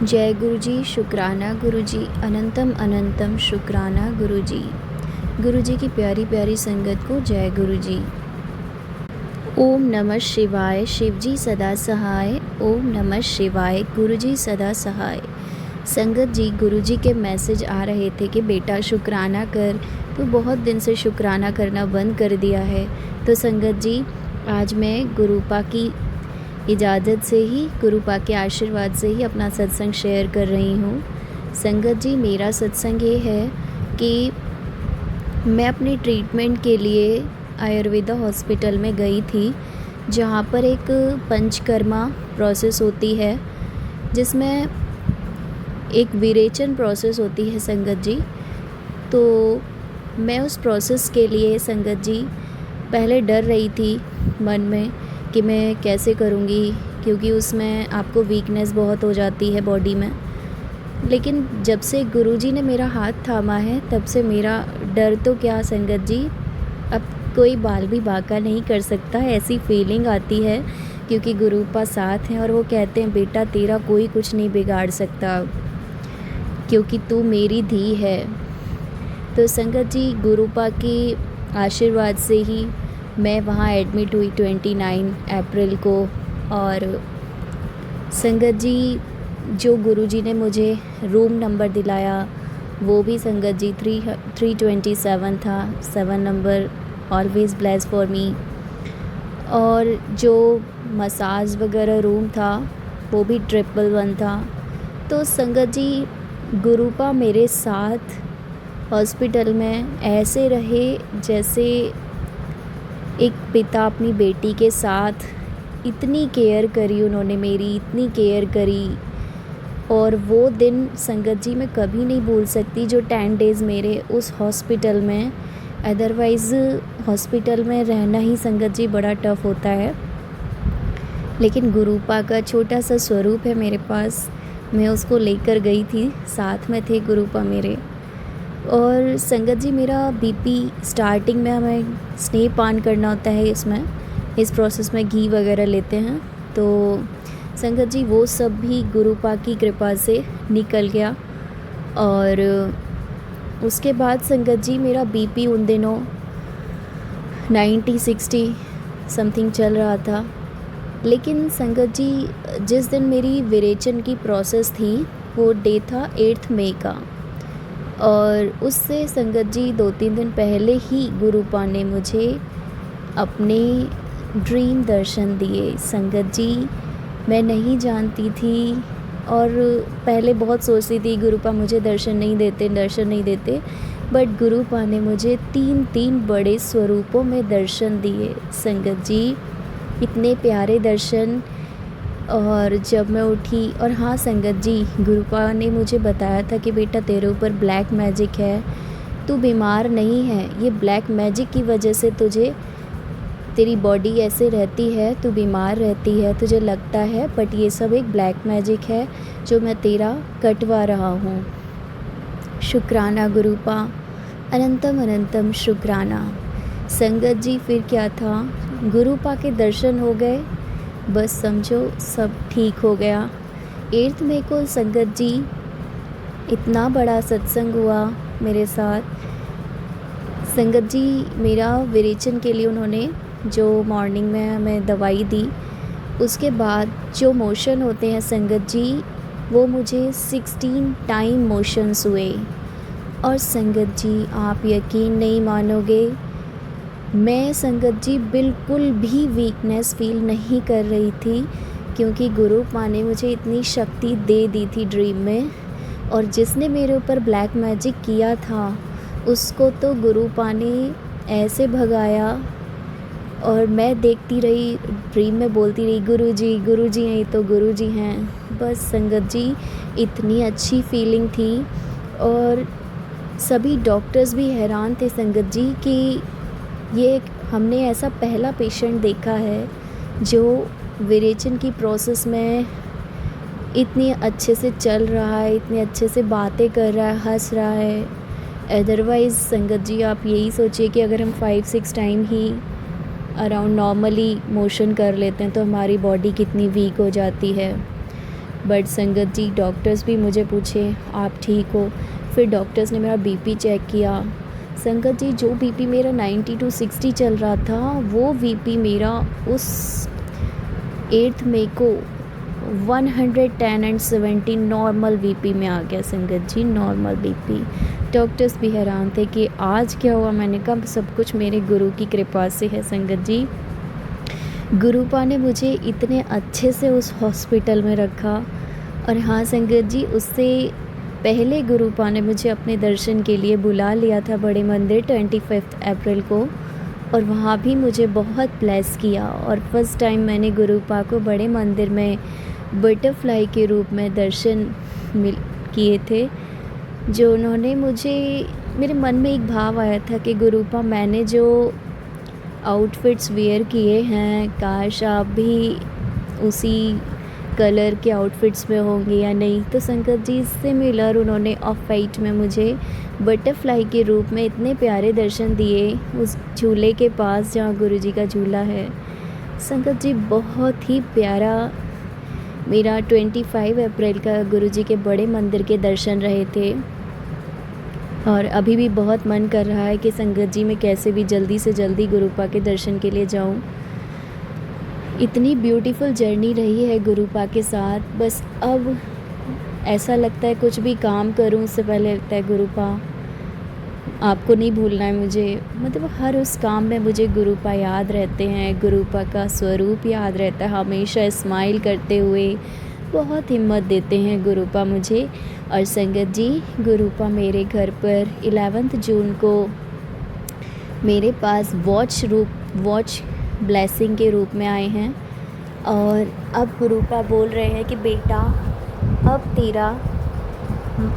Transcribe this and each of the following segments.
जय गुरु जी, शुक्राना गुरु जी, अनंतम अनंतम शुक्राना गुरु जी। गुरु जी की प्यारी प्यारी संगत को जय गुरु जी। ओम नमः शिवाय, शिव जी सदा सहाय। ओम नमः शिवाय, गुरु जी सदा सहाय। संगत जी, गुरु जी के मैसेज आ रहे थे कि बेटा शुक्राना कर। तो बहुत दिन से शुक्राना करना बंद कर दिया है। तो संगत जी, आज मैं गुरुपा की इजाज़त से ही, गुरुपा के आशीर्वाद से ही अपना सत्संग शेयर कर रही हूँ। संगत जी, मेरा सत्संग ये है कि मैं अपने ट्रीटमेंट के लिए आयुर्वेदा हॉस्पिटल में गई थी, जहाँ पर एक पंचकर्मा प्रोसेस होती है, जिसमें एक विरेचन प्रोसेस होती है संगत जी। तो मैं उस प्रोसेस के लिए संगत जी पहले डर रही थी मन में कि मैं कैसे करूँगी, क्योंकि उसमें आपको वीकनेस बहुत हो जाती है बॉडी में। लेकिन जब से गुरुजी ने मेरा हाथ थामा है, तब से मेरा डर तो क्या संगत जी, अब कोई बाल भी बांका नहीं कर सकता, ऐसी फीलिंग आती है, क्योंकि गुरुपा साथ हैं और वो कहते हैं बेटा तेरा कोई कुछ नहीं बिगाड़ सकता, क्योंकि तू मेरी धी है। तो संगत जी, गुरुपा की आशीर्वाद से ही मैं वहाँ एडमिट हुई 29 अप्रैल को। और संगत जी, जो गुरुजी ने मुझे रूम नंबर दिलाया वो भी संगत जी 327 था, 7 number, always bless for me. और जो मसाज वगैरह रूम था वो भी 111 था। तो संगत जी, गुरुपा मेरे साथ हॉस्पिटल में ऐसे रहे जैसे एक पिता अपनी बेटी के साथ। इतनी केयर करी उन्होंने मेरी, इतनी केयर करी। और वो दिन संगत जी मैं कभी नहीं भूल सकती, जो 10 डेज़ मेरे उस हॉस्पिटल में। अदरवाइज़ हॉस्पिटल में रहना ही संगत जी बड़ा टफ़ होता है, लेकिन गुरुपा का छोटा सा स्वरूप है मेरे पास, मैं उसको लेकर गई थी, साथ में थे गुरुपा मेरे। और संगत जी, मेरा बीपी स्टार्टिंग में हमें स्नेह पान करना होता है, इसमें इस प्रोसेस में घी वगैरह लेते हैं। तो संगत जी, वो सब भी गुरुपा की कृपा से निकल गया। और उसके बाद संगत जी, मेरा बीपी उन दिनों 90-60 समथिंग चल रहा था। लेकिन संगत जी, जिस दिन मेरी विरेचन की प्रोसेस थी वो डे था 8 मई का। और उससे संगत जी 2-3 दिन पहले ही गुरुपा ने मुझे अपने ड्रीम दर्शन दिए। संगत जी, मैं नहीं जानती थी और पहले बहुत सोचती थी गुरुपा मुझे दर्शन नहीं देते, बट गुरुपा ने मुझे 3 बड़े स्वरूपों में दर्शन दिए संगत जी, इतने प्यारे दर्शन। और जब मैं उठी, और हाँ संगत जी, गुरुपा ने मुझे बताया था कि बेटा तेरे ऊपर ब्लैक मैजिक है, तू बीमार नहीं है, ये ब्लैक मैजिक की वजह से तुझे, तेरी बॉडी ऐसे रहती है, तू बीमार रहती है, तुझे लगता है, बट ये सब एक ब्लैक मैजिक है जो मैं तेरा कटवा रहा हूँ। शुक्राना गुरुपा, अनंतम अनंतम शुक्राना। संगत जी, फिर क्या था, गुरुपा के दर्शन हो गए, बस समझो सब ठीक हो गया। 8 मई को संगत जी इतना बड़ा सत्संग हुआ मेरे साथ। संगत जी, मेरा विरेचन के लिए उन्होंने जो मॉर्निंग में हमें दवाई दी, उसके बाद जो मोशन होते हैं संगत जी, वो मुझे 16 टाइम मोशंस हुए। और संगत जी, आप यकीन नहीं मानोगे, मैं संगत जी बिल्कुल भी वीकनेस फील नहीं कर रही थी, क्योंकि गुरुपा ने मुझे इतनी शक्ति दे दी थी ड्रीम में। और जिसने मेरे ऊपर ब्लैक मैजिक किया था उसको तो गुरुपा ने ऐसे भगाया, और मैं देखती रही, ड्रीम में बोलती रही गुरुजी हैं, तो गुरुजी हैं। बस संगत जी, इतनी अच्छी फीलिंग थी। और सभी डॉक्टर्स भी हैरान थे संगत जी कि ये हमने ऐसा पहला पेशेंट देखा है जो विरेचन की प्रोसेस में इतनी अच्छे से चल रहा है, इतने अच्छे से बातें कर रहा है, हंस रहा है। अदरवाइज़ संगत जी, आप यही सोचिए कि अगर हम 5-6 टाइम ही अराउंड नॉर्मली मोशन कर लेते हैं तो हमारी बॉडी कितनी वीक हो जाती है। बट संगत जी डॉक्टर्स भी मुझे पूछे आप ठीक हो। फिर डॉक्टर्स ने मेरा बीपी चेक किया। संगत जी जो बीपी मेरा 90 टू 60 चल रहा था, वो बीपी मेरा उस 8 मई को 110 एंड 70 नॉर्मल बीपी में आ गया। संगत जी नॉर्मल बीपी। डॉक्टर्स भी हैरान थे कि आज क्या हुआ। मैंने कहा सब कुछ मेरे गुरु की कृपा से है संगत जी। गुरुपा ने मुझे इतने अच्छे से उस हॉस्पिटल में रखा। और हाँ संगत जी, उससे पहले गुरुपा ने मुझे अपने दर्शन के लिए बुला लिया था बड़े मंदिर 25 अप्रैल को, और वहाँ भी मुझे बहुत ब्लेस किया। और फर्स्ट टाइम मैंने गुरुपा को बड़े मंदिर में बटरफ्लाई के रूप में दर्शन किए थे, जो उन्होंने मुझे, मेरे मन में एक भाव आया था कि गुरुपा मैंने जो आउटफिट्स वेयर किए हैं, काश आप भी उसी कलर के आउटफिट्स में होंगे या नहीं। तो संगत जी इससे मिलर उन्होंने ऑफ वाइट में मुझे बटरफ्लाई के रूप में इतने प्यारे दर्शन दिए उस झूले के पास जहाँ गुरुजी का झूला है। संगत जी बहुत ही प्यारा मेरा 25 अप्रैल का गुरुजी के बड़े मंदिर के दर्शन रहे थे। और अभी भी बहुत मन कर रहा है कि संगत जी मैं कैसे भी जल्दी से जल्दी गुरुपा के दर्शन के लिए जाऊं। इतनी ब्यूटीफुल जर्नी रही है गुरुपा के साथ। बस अब ऐसा लगता है कुछ भी काम करूं उससे पहले लगता है गुरुपा आपको नहीं भूलना है मुझे। मतलब हर उस काम में मुझे गुरुपा याद रहते हैं, गुरुपा का स्वरूप याद रहता है। हमेशा स्माइल करते हुए बहुत हिम्मत देते हैं गुरुपा मुझे। और संगत जी गुरुपा मेरे घर पर 11 जून को मेरे पास वॉच ब्लेसिंग के रूप में आए हैं। और अब गुरुपा बोल रहे हैं कि बेटा अब तेरा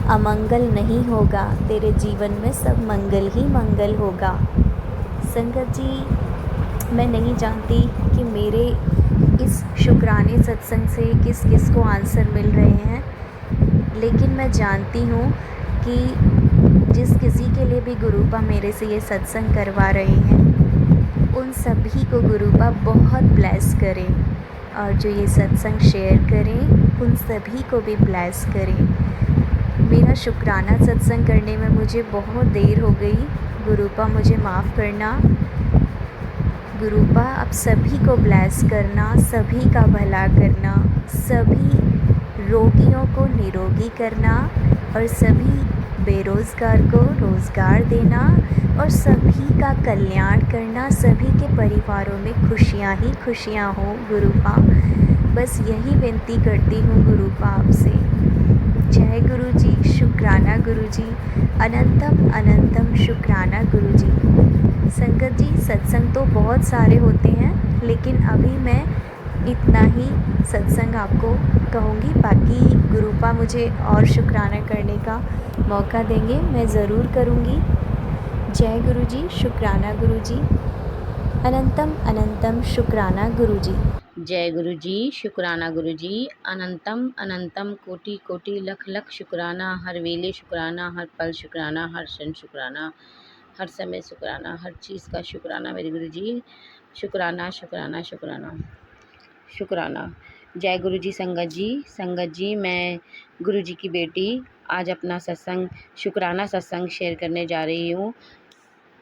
अमंगल नहीं होगा, तेरे जीवन में सब मंगल ही मंगल होगा। संगत जी मैं नहीं जानती कि मेरे इस शुक्राने सत्संग से किस किस को आंसर मिल रहे हैं, लेकिन मैं जानती हूँ कि जिस किसी के लिए भी गुरुपा मेरे से ये सत्संग करवा रहे हैं, उन सभी को गुरुपा बहुत ब्लेस करें। और जो ये सत्संग शेयर करें उन सभी को भी ब्लेस करें। मेरा शुक्राना सत्संग करने में मुझे बहुत देर हो गई, गुरुपा मुझे माफ़ करना। गुरुपा आप सभी को ब्लेस करना, सभी का भला करना, सभी रोगियों को निरोगी करना, और सभी बेरोज़गार को रोज़गार देना, और सभी का कल्याण करना, सभी के परिवारों में खुशियाँ ही खुशियाँ हों गुरुपा। बस यही विनती करती हूँ गुरुपा आपसे। जय गुरुजी, शुक्राना गुरुजी, अनंतम अनंतम शुक्राना गुरुजी। संगत जी सत्संग तो बहुत सारे होते हैं, लेकिन अभी मैं इतना ही सत्संग आपको कहूँगी। बाकी गुरुपा मुझे और शुक्राना करने का मौका देंगे, मैं ज़रूर करूँगी। जय गुरुजी, शुक्राना गुरुजी, अनंतम अनंतम शुक्राना गुरुजी। जय गुरु जी, शुक्राना गुरु जी, अनंतम अनंतम कोटि कोटि लख लख शुक्राना, हर वेले शुक्राना, हर पल शुक्राना, हर क्षण शुक्राना, हर समय शुक्राना, हर चीज़ का शुक्राना मेरे गुरु जी। शुक्राना शुक्राना शुक्राना शुक्राना। जय गुरु जी। संगत जी मैं गुरु जी की बेटी आज अपना सत्संग शुक्राना सत्संग शेयर करने जा रही हूँ।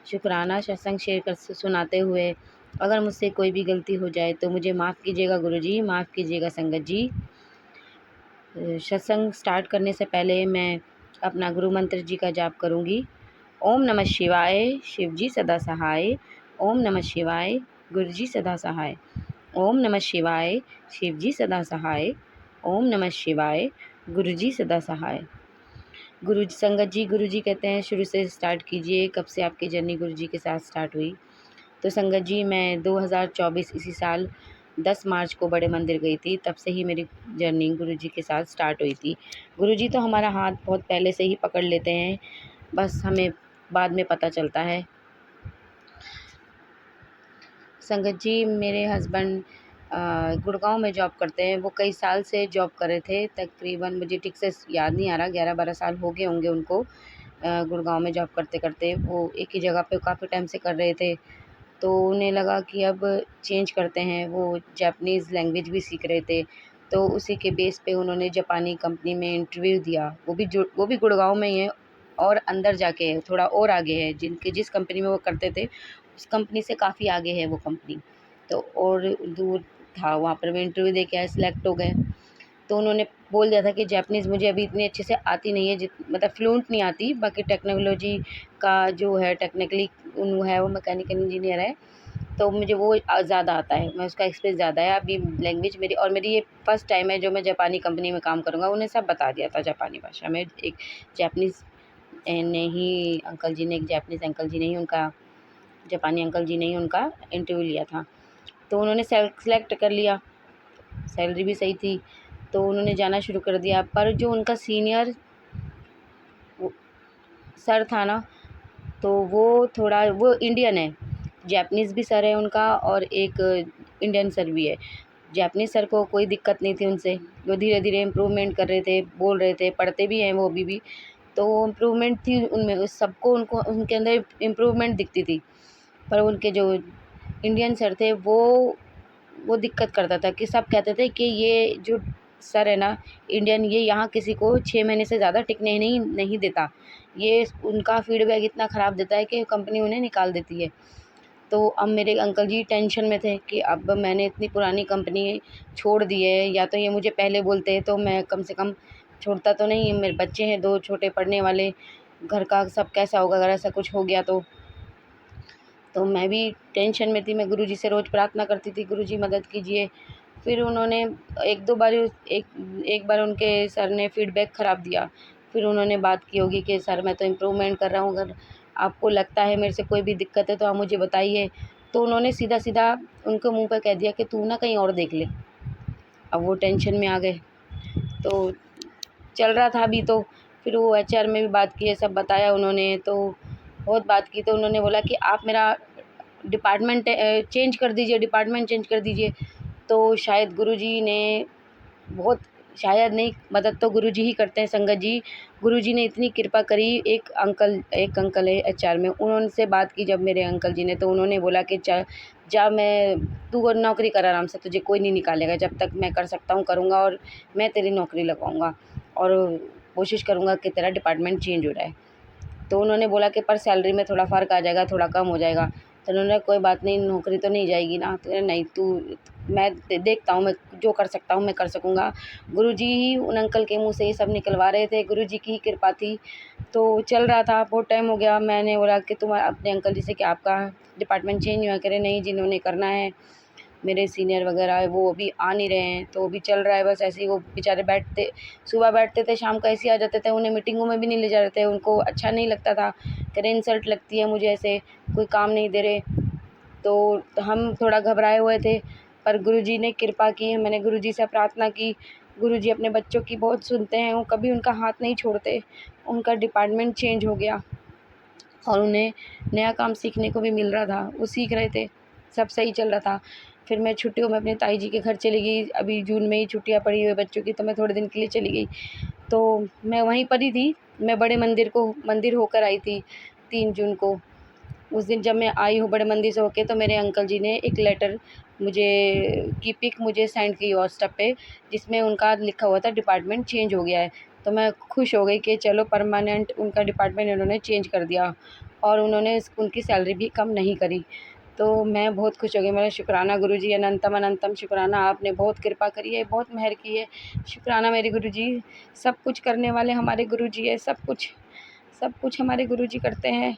शुक्राना सत्संग शेयर कर सुनाते हुए अगर मुझसे कोई भी गलती हो जाए तो मुझे माफ़ कीजिएगा गुरुजी, माफ़ कीजिएगा संगत जी। सत्संग स्टार्ट करने से पहले मैं अपना गुरु मंत्र जी का जाप करूंगी। ओम नमः शिवाय, शिव जी सदा सहाय। ओम नमः शिवाय, गुरु जी सदा सहाय। ओम नमः शिवाय, शिव जी सदा सहाय। ओम नमः शिवाय, गुरु जी सदा सहाय। गुरु संगत जी, गुरु जी कहते हैं शुरू से स्टार्ट कीजिए। कब से आपकी जर्नी गुरु जी के साथ स्टार्ट हुई? तो संगत जी मैं 2024 इसी साल 10 मार्च को बड़े मंदिर गई थी। तब से ही मेरी जर्नी गुरु जी के साथ स्टार्ट हुई थी। गुरु जी तो हमारा हाथ बहुत पहले से ही पकड़ लेते हैं, बस हमें बाद में पता चलता है। संगत जी मेरे हस्बैंड गुड़गांव में जॉब करते हैं। वो कई साल से जॉब कर रहे थे, तकरीबन मुझे ठीक से याद नहीं आ रहा, 11-12 साल हो गए होंगे उनको गुड़गांव में जॉब करते करते। वो एक ही जगह पे काफ़ी टाइम से कर रहे थे, तो उन्हें लगा कि अब चेंज करते हैं। वो जापानीज़ लैंग्वेज भी सीख रहे थे, तो उसी के बेस पे उन्होंने जापानी कंपनी में इंटरव्यू दिया। वो भी गुड़गाँव में ही है और अंदर जाके है, थोड़ा और आगे है। जिस कंपनी में वो करते थे उस कंपनी से काफ़ी आगे है वो कंपनी, तो और दूर था। वहाँ पर मैं इंटरव्यू दे के आए, सिलेक्ट हो गए। तो उन्होंने बोल दिया था कि जैपनीज़ मुझे अभी इतनी अच्छे से आती नहीं है, मतलब फ्लुएंट नहीं आती, बाकी टेक्नोलॉजी का जो है टेक्निकली वो है, वो मैकेनिकल इंजीनियर है, तो मुझे वो ज़्यादा आता है, मैं उसका एक्सपीरियंस ज़्यादा है। अभी लैंग्वेज मेरी, और मेरी ये फर्स्ट टाइम है जो मैं जापानी कंपनी में काम करूँगा। उन्हें सब बता दिया था जापानी भाषा में। एक जैपनीज़ ने ही अंकल जी ने, एक जैपनीज़ अंकल जी ने ही उनका, जापानी अंकल जी ने ही उनका इंटरव्यू लिया था। तो उन्होंने सेलेक्ट कर लिया, सैलरी भी सही थी, तो उन्होंने जाना शुरू कर दिया। पर जो उनका सीनियर सर था ना, तो वो इंडियन है, जैपनीज़ भी सर है उनका और एक इंडियन सर भी है। जैपनीज़ सर को कोई दिक्कत नहीं थी उनसे, वो धीरे-धीरे इम्प्रूवमेंट कर रहे थे, बोल रहे थे, पढ़ते भी हैं वो अभी भी, तो इम्प्रूवमेंट थी उनमें, उस सबको उनको उनके अंदर इम्प्रूवमेंट दिखती थी। पर उनके जो इंडियन सर थे वो दिक्कत करता था कि सब कहते थे कि ये जो सर है ना इंडियन, ये यहाँ किसी को 6 महीने से ज़्यादा टिकने नहीं देता। ये उनका फीडबैक इतना ख़राब देता है कि कंपनी उन्हें निकाल देती है। तो अब मेरे अंकल जी टेंशन में थे कि अब मैंने इतनी पुरानी कंपनी छोड़ दी है, या तो ये मुझे पहले बोलते तो मैं कम से कम छोड़ता तो नहीं। मेरे बच्चे हैं 2 छोटे पढ़ने वाले, घर का सब कैसा होगा अगर ऐसा कुछ हो गया तो। तो मैं भी टेंशन में थी, मैं गुरुजी से रोज़ प्रार्थना करती थी, गुरुजी मदद कीजिए। फिर उन्होंने एक बार उनके सर ने फीडबैक ख़राब दिया। फिर उन्होंने बात की होगी कि सर मैं तो इम्प्रूवमेंट कर रहा हूँ, अगर आपको लगता है मेरे से कोई भी दिक्कत है तो आप मुझे बताइए। तो उन्होंने सीधा-सीधा उनके मुँह पे कह दिया कि तू ना कहीं और देख ले। अब वो टेंशन में आ गए। तो चल रहा था अभी, तो फिर वो एचआर में भी बात की है, सब बताया उन्होंने, तो बहुत बात की। तो उन्होंने बोला कि आप मेरा डिपार्टमेंट चेंज कर दीजिए। तो शायद गुरुजी ने बहुत, शायद नहीं, मदद तो गुरुजी ही करते हैं संगत जी। गुरुजी ने इतनी कृपा करी, एक अंकल है एचआर में, उनसे बात की जब मेरे अंकल जी ने, तो उन्होंने बोला कि जा तू नौकरी कर आराम से, तुझे कोई नहीं निकालेगा, जब तक मैं कर सकता हूँ करूँगा, और मैं तेरी नौकरी लगवाऊँगा और कोशिश करूँगा कि तेरा डिपार्टमेंट चेंज हो जाए। तो उन्होंने बोला कि पर सैलरी में थोड़ा फ़र्क आ जाएगा, थोड़ा कम हो जाएगा। तो उन्होंने कोई बात नहीं, नौकरी तो नहीं जाएगी ना। तो नहीं, मैं देखता हूँ, मैं जो कर सकता हूँ मैं कर सकूँगा। गुरुजी ही उन अंकल के मुँह से ये सब निकलवा रहे थे, गुरुजी की ही कृपा थी। तो चल रहा था, बहुत टाइम हो गया। मैंने बोला कि तुम अपने अंकल जी से कि आपका डिपार्टमेंट चेंज हुआ? कह रहे नहीं जिन्होंने करना है, मेरे सीनियर वगैरह है वो अभी आ नहीं रहे हैं, तो अभी चल रहा है बस ऐसे ही। वो बेचारे सुबह बैठते थे, शाम को ऐसे ही आ जाते थे, उन्हें मीटिंगों में भी नहीं ले जा रहे थे, उनको अच्छा नहीं लगता था। कह रहे इंसल्ट लगती है मुझे, ऐसे कोई काम नहीं दे रहे। तो हम थोड़ा घबराए हुए थे, पर गुरुजी ने कृपा की, मैंने गुरुजी से प्रार्थना की। गुरुजी अपने बच्चों की बहुत सुनते हैं, वो कभी उनका हाथ नहीं छोड़ते। उनका डिपार्टमेंट चेंज हो गया और उन्हें नया काम सीखने को भी मिल रहा था, वो सीख रहे थे, सब सही चल रहा था। फिर मैं छुट्टियों में अपने ताई जी के घर चली गई, अभी जून में ही छुट्टियाँ पड़ी हुई बच्चों की, तो मैं थोड़े दिन के लिए चली गई। तो मैं वहीं पर ही थी, मैं बड़े मंदिर होकर आई थी 3 जून को। उस दिन जब मैं आई हूँ बड़े मंदिर से होके, तो मेरे अंकल जी ने एक लेटर की पिक मुझे सेंड की व्हाट्सएप पे, जिसमें उनका लिखा हुआ था डिपार्टमेंट चेंज हो गया है। तो मैं खुश हो गई कि चलो परमानेंट उनका डिपार्टमेंट उन्होंने चेंज कर दिया, और उन्होंने उनकी सैलरी भी कम नहीं करी। तो मैं बहुत खुश हो गई। मेरा शुक्राना गुरुजी, अनंतम अनंतम शुक्राना, आपने बहुत कृपा करी है, बहुत मेहर की है। शुक्राना मेरे गुरुजी, सब कुछ करने वाले हमारे गुरुजी है, सब कुछ हमारे गुरुजी करते हैं।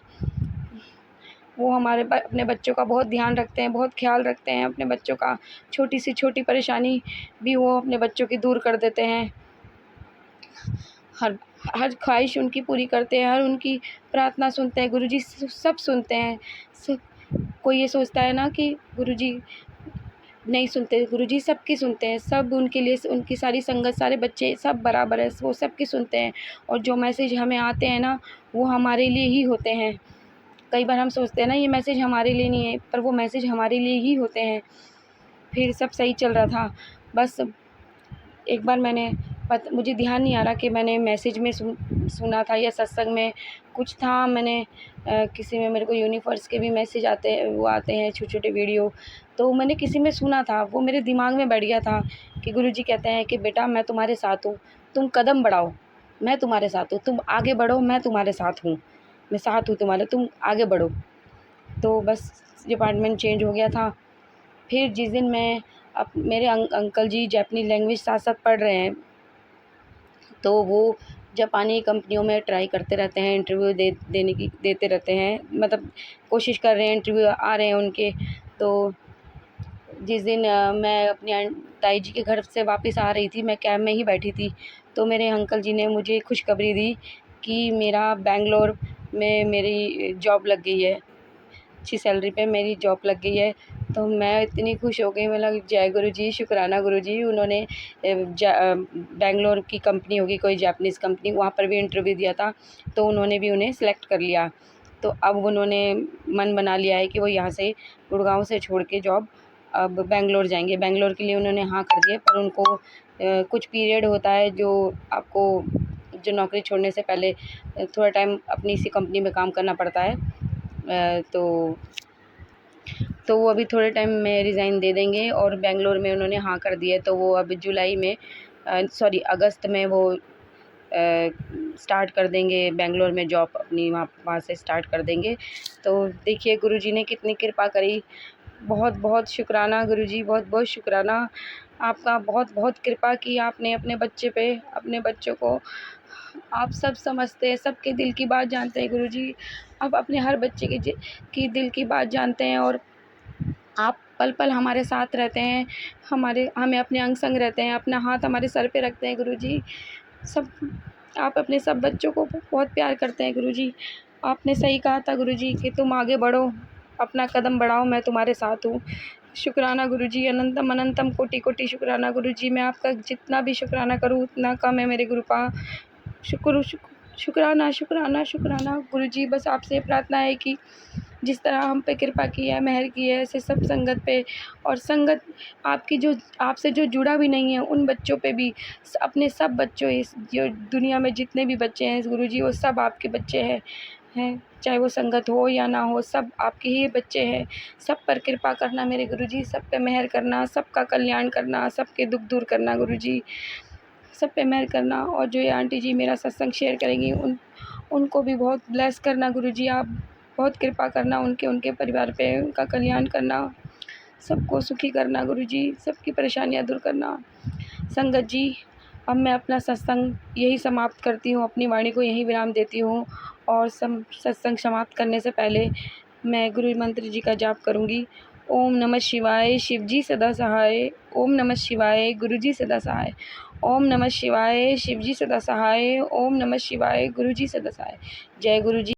वो अपने बच्चों का बहुत ध्यान रखते हैं, बहुत ख़्याल रखते हैं अपने बच्चों का। छोटी से छोटी परेशानी भी वो अपने बच्चों की दूर कर देते हैं। हर हर ख़्वाहिश उनकी पूरी करते हैं, हर उनकी प्रार्थना सुनते हैं। गुरुजी सब सुनते हैं। सब कोई ये सोचता है ना कि गुरुजी नहीं सुनते, गुरुजी सबकी सुनते हैं। सब उनके लिए, उनकी सारी संगत, सारे बच्चे सब बराबर है, वो सबकी सुनते हैं। और जो मैसेज हमें आते हैं ना, वो हमारे लिए ही होते हैं। कई बार हम सोचते हैं ना ये मैसेज हमारे लिए नहीं है, पर वो मैसेज हमारे लिए ही होते हैं। फिर सब सही चल रहा था। बस एक बार मैंने मुझे ध्यान नहीं आ रहा कि मैंने मैसेज में सुना था या सत्संग में कुछ था। मैंने किसी में, मेरे को यूनिवर्स के भी मैसेज आते हैं, वो आते हैं छोटे-छोटे वीडियो, तो मैंने किसी में सुना था, वो मेरे दिमाग में बैठ गया था कि गुरुजी कहते हैं कि बेटा मैं तुम्हारे साथ हूँ, तुम कदम बढ़ाओ, मैं तुम्हारे साथ हूँ, तुम आगे बढ़ो, मैं तुम्हारे साथ हूँ, मैं साथ हूँ तुम्हारे, तुम आगे बढ़ो। तो बस डिपार्टमेंट चेंज हो गया था। फिर जिस दिन मैं मेरे अंकल जी जापानी लैंग्वेज साथ-साथ पढ़ रहे हैं, तो वो जापानी कंपनियों में ट्राई करते रहते हैं, इंटरव्यू देते रहते हैं, मतलब कोशिश कर रहे हैं, इंटरव्यू आ रहे हैं उनके। तो जिस दिन मैं अपनी ताई जी के घर से वापस आ रही थी, मैं कैब में ही बैठी थी, तो मेरे अंकल जी ने मुझे खुशखबरी दी कि मेरा बैंगलोर में मेरी जॉब लग गई है, अच्छी सैलरी पे मेरी जॉब लग गई है। तो मैं इतनी खुश हो गई, मतलब जय गुरुजी, शुक्राना गुरुजी। उन्होंने बैंगलोर की कंपनी होगी कोई जापानीज़ कंपनी, वहाँ पर भी इंटरव्यू दिया था, तो उन्होंने भी उन्हें सेलेक्ट कर लिया। तो अब उन्होंने मन बना लिया है कि वो यहाँ से गुड़गाँव से छोड़ के जॉब अब बैंगलोर जाएँगे। बैंगलोर के लिए उन्होंने हाँ कर दिया, पर उनको कुछ पीरियड होता है जो आपको, जो नौकरी छोड़ने से पहले थोड़ा टाइम अपनी इसी कंपनी में काम करना पड़ता है। तो वो अभी थोड़े टाइम में रिज़ाइन दे देंगे और बैंगलोर में उन्होंने हाँ कर दिया है, तो वो अब जुलाई में अगस्त में वो स्टार्ट कर देंगे बैंगलोर में जॉब अपनी, वहाँ से स्टार्ट कर देंगे। तो देखिए गुरुजी ने कितनी कृपा करी, बहुत बहुत शुक्राना गुरुजी, बहुत बहुत शुक्राना आपका, बहुत बहुत कृपा की आपने अपने बच्चे पे, अपने बच्चों को। आप सब समझते हैं, सबके दिल की बात जानते हैं गुरुजी। आप अपने हर बच्चे की दिल की बात जानते हैं, और आप पल पल हमारे साथ रहते हैं, हमें अपने अंग संग रहते हैं, अपना हाथ हमारे सर पे रखते हैं गुरुजी। सब, आप अपने सब बच्चों को बहुत प्यार करते हैं गुरुजी। आपने सही कहा था गुरुजी कि तुम आगे बढ़ो, अपना कदम बढ़ाओ, मैं तुम्हारे साथ हूँ। शुक्राना गुरुजी, अनंतम अनंतम कोटि कोटि शुक्राना गुरुजी। मैं आपका जितना भी शुक्राना करूँ उतना कम है मेरे गुरुपा। शुक्राना शुक्राना शुक्राना गुरुजी। बस आपसे प्रार्थना है कि जिस तरह हम पे कृपा की है, मेहर की है, ऐसे सब संगत पे, और संगत आपकी जो आपसे जो जुड़ा भी नहीं है उन बच्चों पे भी, अपने सब बच्चों, इस जो दुनिया में जितने भी बच्चे हैं गुरुजी, वो सब आपके बच्चे हैं, चाहे वो संगत हो या ना हो, सब आपके ही बच्चे हैं। सब पर कृपा करना मेरे गुरुजी, सब पे मेहर करना, सबका कल्याण करना, सबके दुख दूर करना गुरुजी, सब पे मेहर करना। और जो ये आंटी जी मेरा सत्संग शेयर करेंगी, उनको भी बहुत ब्लेस करना गुरुजी, आप बहुत कृपा करना उनके परिवार पे, उनका कल्याण करना, सबको सुखी करना गुरुजी, सबकी परेशानियाँ दूर करना। संगत जी, अब मैं अपना सत्संग यही समाप्त करती हूँ, अपनी वाणी को यहीं विराम देती हूँ, और सत्संग समाप्त करने से पहले मैं गुरु मंत्र जी का जाप करूँगी। ओम नमः शिवाय, शिव जी सदा सहाय। ओम नमः शिवाय, गुरु जी सदा सहाय। ओम नमः शिवाय, शिव जी सदा सहाय। ओम नमः शिवाय, गुरु जी सदा सहाय। जय गुरु जी।